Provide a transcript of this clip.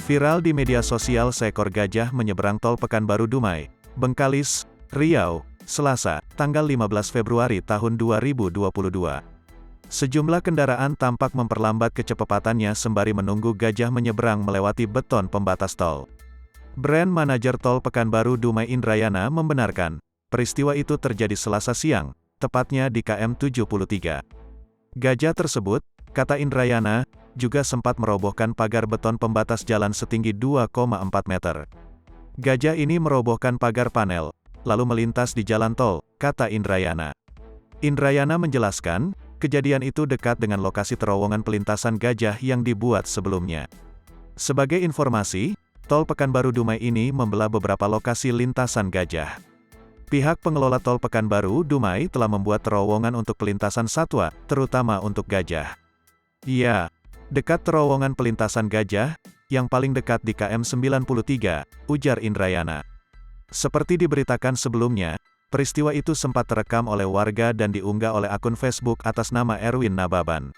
Viral di media sosial seekor gajah menyeberang tol Pekanbaru Dumai, Bengkalis, Riau, Selasa, tanggal 15 Februari tahun 2022. Sejumlah kendaraan tampak memperlambat kecepatannya sembari menunggu gajah menyeberang melewati beton pembatas tol. Brand manajer tol Pekanbaru Dumai Indrayana membenarkan, peristiwa itu terjadi Selasa siang, tepatnya di KM 73. Gajah tersebut, kata Indrayana, juga sempat merobohkan pagar beton pembatas jalan setinggi 2,4 meter. Gajah ini merobohkan pagar panel, lalu melintas di jalan tol, kata Indrayana. Indrayana menjelaskan, kejadian itu dekat dengan lokasi terowongan pelintasan gajah yang dibuat sebelumnya. Sebagai informasi, tol Pekanbaru Dumai ini membelah beberapa lokasi lintasan gajah. Pihak pengelola tol Pekanbaru Dumai telah membuat terowongan untuk pelintasan satwa, terutama untuk gajah. Ya, dekat terowongan pelintasan gajah, yang paling dekat di KM 93, ujar Indrayana. Seperti diberitakan sebelumnya, peristiwa itu sempat terekam oleh warga dan diunggah oleh akun Facebook atas nama Erwin Nababan.